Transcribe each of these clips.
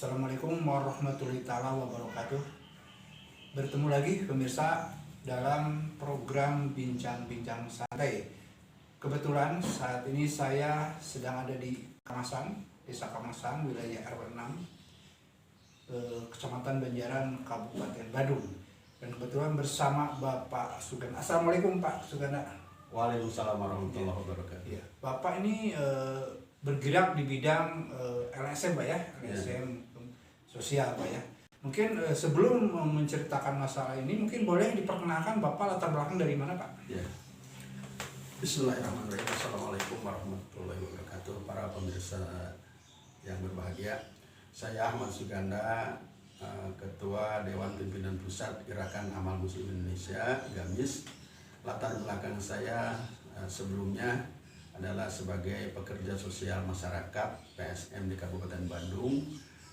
Assalamualaikum warahmatullahi taala wabarakatuh. Bertemu lagi pemirsa dalam program Bincang-Bincang Santai. Kebetulan saat ini saya sedang ada di Kamasan, Desa Kamasan, wilayah RW 6, Kecamatan Banjaran, Kabupaten Badung. Dan kebetulan bersama Bapak Suganda. Assalamualaikum Pak Suganda. Waalaikumsalam warahmatullahi wabarakatuh. Ya, Bapak ini bergerak di bidang LSM Pak ya, LSM sosial Pak ya. Mungkin sebelum menceritakan masalah ini, mungkin boleh diperkenalkan Bapak latar belakang dari mana Pak? Ya. Bismillahirrahmanirrahim. Assalamualaikum warahmatullahi wabarakatuh. Para pemirsa yang berbahagia, saya Ahmad Suganda, Ketua Dewan Pimpinan Pusat Gerakan Amal Muslim Indonesia (GAMIS). Latar belakang saya sebelumnya adalah sebagai pekerja sosial masyarakat PSM di Kabupaten Bandung,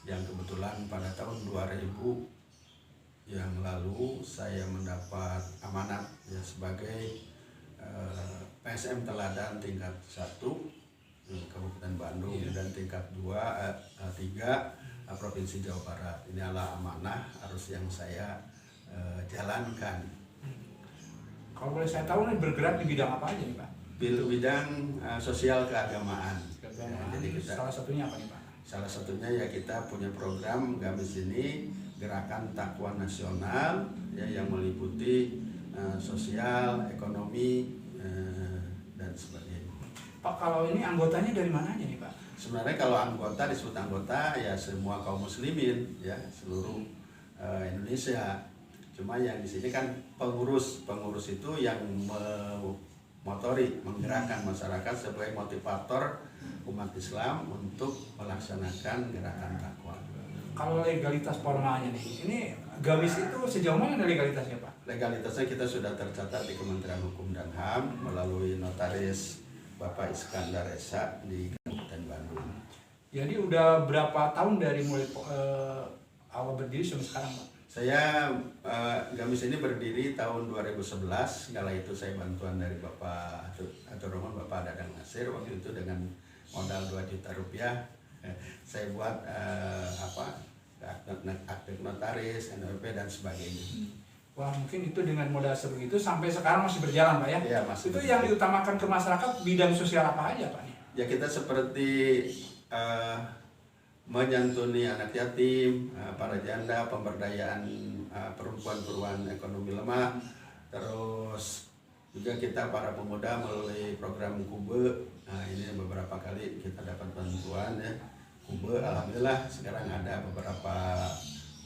yang kebetulan pada tahun 2000 yang lalu saya mendapat amanat ya sebagai PSM teladan tingkat 1 Kabupaten Bandung dan tingkat 3 Provinsi Jawa Barat. Ini adalah amanah harus yang saya jalankan. Kalau boleh saya tahu nih bergerak di bidang apa aja nih Pak? Bidang sosial keagamaan. Ya, jadi kita salah satunya apa nih Pak? Salah satunya ya kita punya program GAMIS ini, Gerakan Takwa Nasional ya, yang meliputi sosial, ekonomi dan sebagainya. Pak, kalau ini anggotanya dari mana aja nih Pak? Sebenarnya kalau anggota disebut anggota ya semua kaum muslimin ya seluruh Indonesia. Cuma yang di sini kan pengurus itu yang menggerakkan masyarakat sebagai motivator umat Islam untuk melaksanakan gerakan takwa. Kalau legalitas formalnya nih, ini GAMIS itu sejauh mana legalitasnya Pak? Legalitasnya kita sudah tercatat di Kementerian Hukum dan HAM melalui notaris Bapak Iskandar Esa di Kabupaten Bandung. Jadi udah berapa tahun dari mulai awal berdiri sampai sekarang Pak? Saya GAMIS ini berdiri tahun 2011. Kala itu saya bantuan dari Bapak Aturrahman, Bapak Dadang Nasir. Waktu itu dengan modal 2 juta rupiah saya buat akte notaris, NPWP dan sebagainya. Wah, mungkin itu dengan modal sebegitu sampai sekarang masih berjalan Pak ya? Iya, masih itu berjalan. Yang diutamakan ke masyarakat bidang sosial apa aja Pak? Ya kita seperti menyantuni anak yatim, para janda, pemberdayaan perempuan-perempuan ekonomi lemah, terus juga kita para pemuda melalui program KUBE. Nah, ini beberapa kali kita dapat bantuan ya. KUBE, alhamdulillah sekarang ada beberapa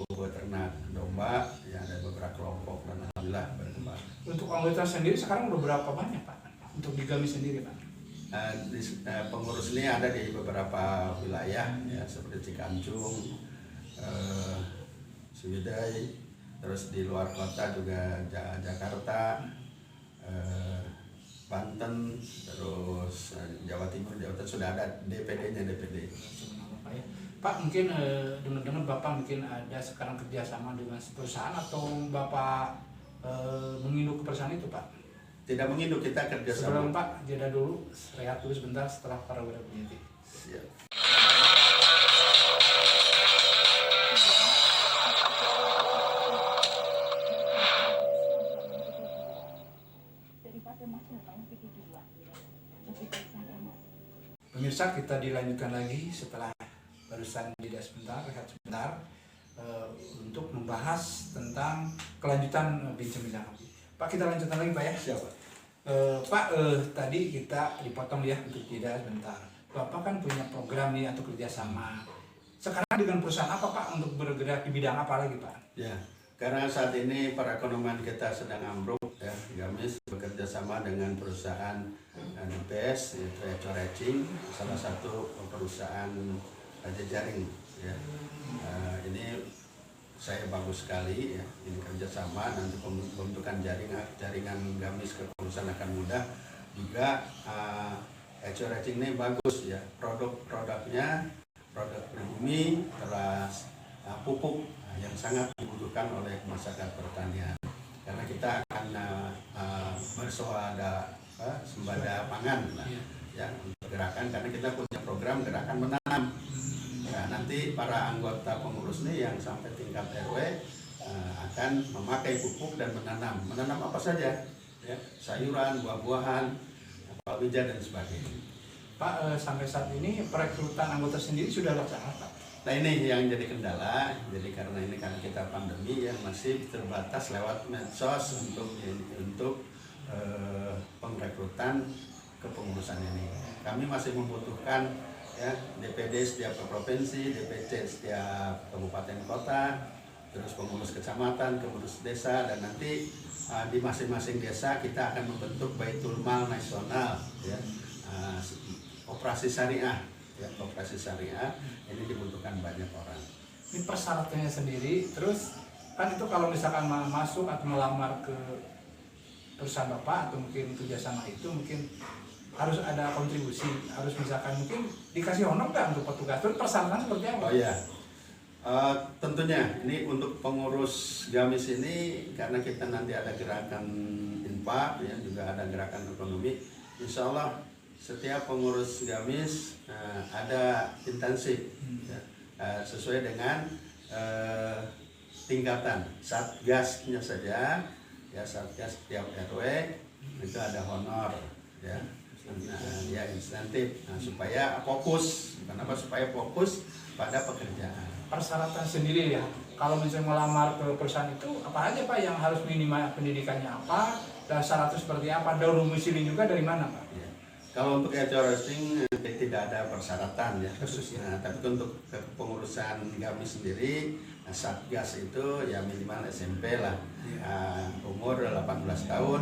KUBE ternak domba, ya ada beberapa kelompok dan alhamdulillah berkembang. Untuk anggota sendiri sekarang udah berapa banyak Pak? Untuk di GAMIS sendiri Pak? Pengurus ini ada di beberapa wilayah ya seperti Cikancung, Ciwidey, terus di luar kota juga Jakarta, Banten, terus Jawa Timur sudah ada DPD-nya. Pak, mungkin dengar-dengar Bapak mungkin ada sekarang kerjasama dengan perusahaan atau Bapak menginduk ke perusahaan itu Pak? Tidak menginduk, kita kerjasama. Sebelum Pak, jeda dulu, rehat dulu sebentar setelah para budak penyidik. Siap. Pemirsa, kita dilanjutkan lagi setelah barusan jeda sebentar, rehat sebentar untuk membahas tentang kelanjutan bincang-bincang. Pak, kita lanjutkan lagi Pak ya. Siapa? Pak, tadi kita dipotong ya untuk jeda sebentar. Bapak kan punya program nih atau kerjasama. Sekarang dengan perusahaan apa Pak untuk bergerak di bidang apa lagi Pak? Ya, karena saat ini perekonomian kita sedang ambruk ya, GAMIS bekerja sama dengan perusahaan NPS, yaitu Ecor Racing, salah satu perusahaan jejaring ya. Ini saya bagus sekali ya, ini kerjasama, nanti pembentukan jaringan GAMIS kepengurusan akan mudah. Juga Ecor Racing ini bagus ya, produknya produk pribumi, terus pupuk yang sangat dibutuhkan oleh masyarakat pertanian, karena kita akan berswada sembada pangan ya, untuk gerakan, karena kita punya program gerakan menanam. Nah, nanti nanti para anggota pengurus nih yang sampai tingkat RW akan memakai pupuk dan menanam apa saja, ya, sayuran, buah-buahan, palawija dan sebagainya. Pak, sampai saat ini perekrutan anggota sendiri sudah laksana, Pak? Nah ini yang jadi kendala, jadi karena ini kan kita pandemi yang masih terbatas lewat medsos untuk pengrekrutan kepengurusan ini. Kami masih membutuhkan ya DPD setiap provinsi, DPC setiap kabupaten kota, terus pengurus kecamatan, pengurus desa, dan nanti di masing-masing desa kita akan membentuk Baitul Mal Nasional, ya, operasi syariah, ya, operasi syariah ini dibutuhkan banyak orang. Ini persyaratannya sendiri, terus kan itu kalau misalkan masuk atau melamar ke perusahaan Bapak atau mungkin kerjasama itu mungkin harus ada kontribusi, harus misalkan mungkin dikasih honor nggak untuk petugas, terus persyaratan seperti apa? Oh iya, tentunya ini untuk pengurus Gamis ini karena kita nanti ada gerakan infak, ya, juga ada gerakan ekonomi. Insya Allah setiap pengurus Gamis ada intensif, ya, sesuai dengan tingkatan satgasnya saja, ya, satgas setiap RW itu ada honor, ya, ya insentif, supaya fokus. Kenapa? Supaya fokus pada pekerjaan. Persyaratan sendiri ya, kalau misalnya melamar ke perusahaan itu apa aja Pak yang harus minimal pendidikannya apa, dan syaratnya seperti apa, domisili juga dari mana Pak? Ya. Kalau untuk HR roasting tidak ada persyaratan ya Khusus, ya. Nah, tapi untuk kepengurusan kami sendiri, satgas itu ya minimal SMP lah, umur 18 tahun,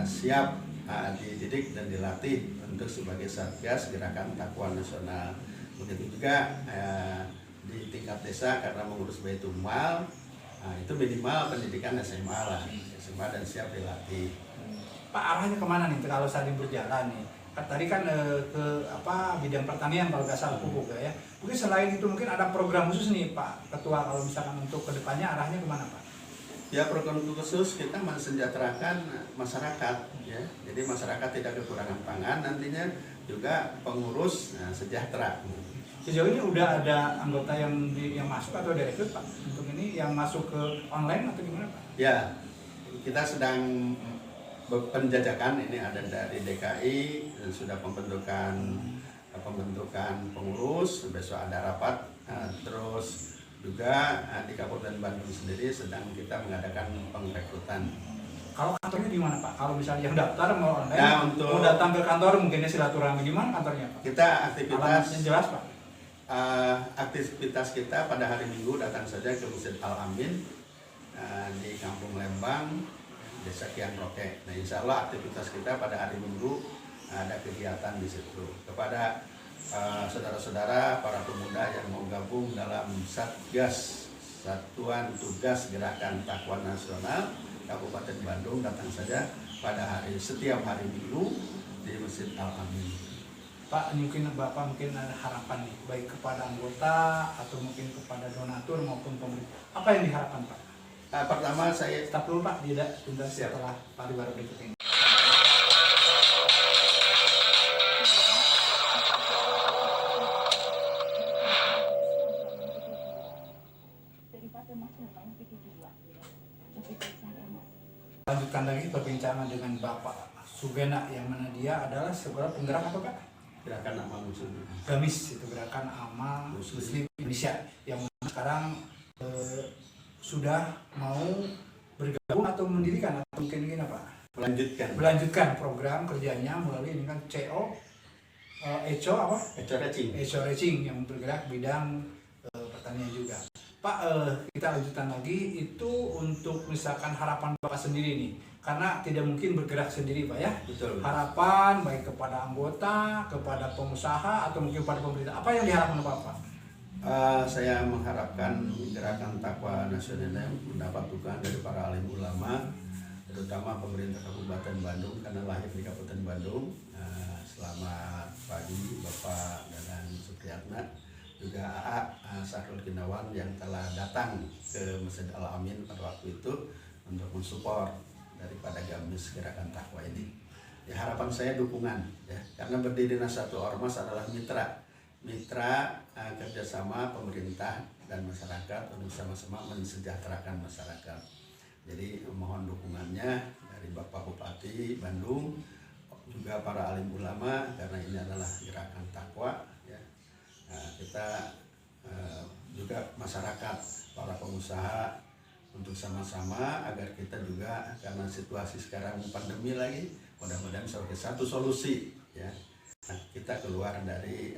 siap dididik dan dilatih untuk sebagai satgas gerakan takwa nasional. Begitu juga di tingkat desa karena mengurus Baitul Mal, itu minimal pendidikan SMA lah, SMA dan siap dilatih. Pak, arahnya kemana nih kalau saat ini berjalan nih? Tadi kan ke bidang pertanian kalau nggak salah, pupuk ya. Mungkin selain itu mungkin ada program khusus nih Pak Ketua, kalau misalkan untuk kedepannya arahnya kemana Pak? Ya, program khusus kita mensejahterakan masyarakat, ya. Jadi masyarakat tidak kekurangan pangan, nantinya juga pengurus sejahtera. Sejauh ini udah ada anggota yang masuk atau direkrut Pak? Untuk ini yang masuk ke online atau gimana Pak? Ya, kita sedang penjajakan, ini ada dari DKI dan sudah pembentukan pengurus, besok ada rapat, terus juga di Kabupaten Bandung sendiri sedang kita mengadakan pengrekrutan. Kalau kantornya di mana Pak? Kalau misalnya yang daftar mau online, Ya, mau datang ke kantor mungkinnya silaturahmi, di mana kantornya Pak? Kita aktivitas Alamatnya jelas Pak? Aktivitas kita pada hari Minggu datang saja ke Masjid Al-Amin di Kampung Lembang, Desa Kian Roke. Nah, insya Allah aktivitas kita pada hari Minggu ada kegiatan di situ. Kepada saudara-saudara para pemuda yang mau gabung dalam Satgas, Satuan Tugas Gerakan Takwa Nasional Kabupaten Bandung, datang saja pada setiap hari Minggu di Masjid Al-Amin. Pak, mungkin Bapak ada harapan nih, baik kepada anggota atau mungkin kepada donatur maupun pemerintah. Apa yang diharapkan Pak? Pertama saya Stop dulu Pak, tidak tunda setelah pariwara berikut ini. Lanjutkan lagi perbincangan dengan Bapak Sugena, yang mana dia adalah sebuah penggerak apa Pak? Gerakan Amal Muslim. Gamis, itu Gerakan Amal Muslim Indonesia, yang sekarang sudah mau bergabung atau mendirikan atau mungkin apa? Melanjutkan program kerjanya melalui ini kan ECO Racing yang bergerak bidang pertanian juga. Pak, kita lanjutkan lagi itu untuk misalkan harapan Bapak sendiri nih, karena tidak mungkin bergerak sendiri Pak ya. Betul. Harapan baik kepada anggota, kepada pengusaha atau mungkin kepada pemerintah, apa yang diharapkan Bapak? Saya mengharapkan gerakan takwa nasional yang mendapat dukungan dari para alim ulama, terutama pemerintah Kabupaten Bandung karena lahir di Kabupaten Bandung. Selamat pagi Bapak Dadan Supriyatna, juga AA Sahrul Gunawan yang telah datang ke Masjid Al-Amin pada waktu itu untuk mensupport daripada Gamis Gerakan Takwa ini. Ya, harapan saya dukungan, ya, karena berdirinya satu ormas adalah mitra mitra kerjasama pemerintah dan masyarakat untuk sama-sama mensejahterakan masyarakat. Jadi mohon dukungannya dari Bapak Bupati Bandung, juga para alim ulama, karena ini adalah gerakan takwa ya. Kita juga masyarakat, para pengusaha, untuk sama-sama agar kita juga, karena situasi sekarang pandemi lagi, mudah-mudahan sebagai satu solusi ya, kita keluar dari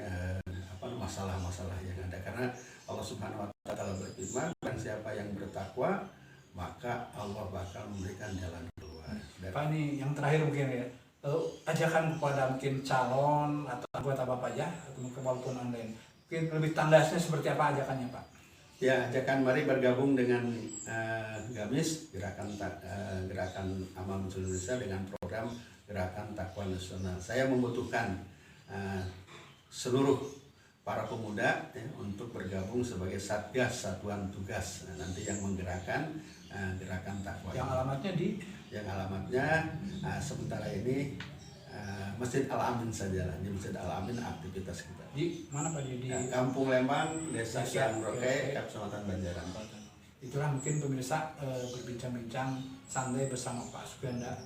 masalah-masalah yang ada, karena Allah Subhanahu wa taala berfirman, dan siapa yang bertakwa maka Allah bakal memberikan jalan keluar. Pak, ini yang terakhir mungkin ya, ajakan kepada mungkin calon atau anggota Bapak ya, atau mungkin walaupun online, mungkin lebih tandasnya seperti apa ajakannya Pak? Ya, ajakan mari bergabung dengan GAMIS, Gerakan Amal Muslim Indonesia, dengan program Gerakan Takwa Nasional. Saya membutuhkan seluruh para pemuda ya, untuk bergabung sebagai Satgas, Satuan Tugas, nanti yang menggerakkan Gerakan Takwa. Yang alamatnya sementara ini Masjid Al-Amin saja, di Masjid Al-Amin aktivitas kita. di mana Pak? Di Kampung Lembang, Desa Siap, Siangroke, Kecamatan Banjaran. Itulah mungkin pemirsa berbincang-bincang santai bersama Pak Suganda.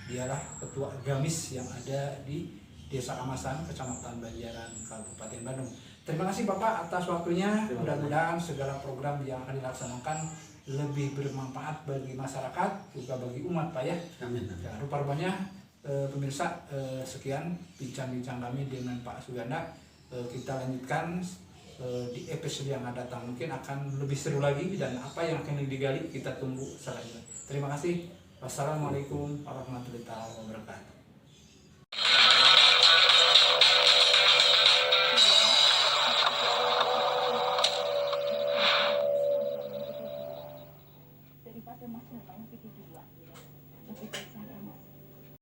Dialah ketua GAMIS yang ada di Desa Kamasan, Kecamatan Banjaran, Kabupaten Bandung. Terima kasih Bapak atas waktunya. Mudah-mudahan segala program yang akan dilaksanakan lebih bermanfaat bagi masyarakat, juga bagi umat Pak ya. Amin. Ya, rupa-rupanya pemirsa, sekian bincang-bincang kami dengan Pak Suganda. Kita lanjutkan di episode yang akan datang, mungkin akan lebih seru lagi, dan apa yang akan digali kita tunggu selanjutnya. Terima kasih. Wassalamualaikum warahmatullahi wabarakatuh. Daripada masih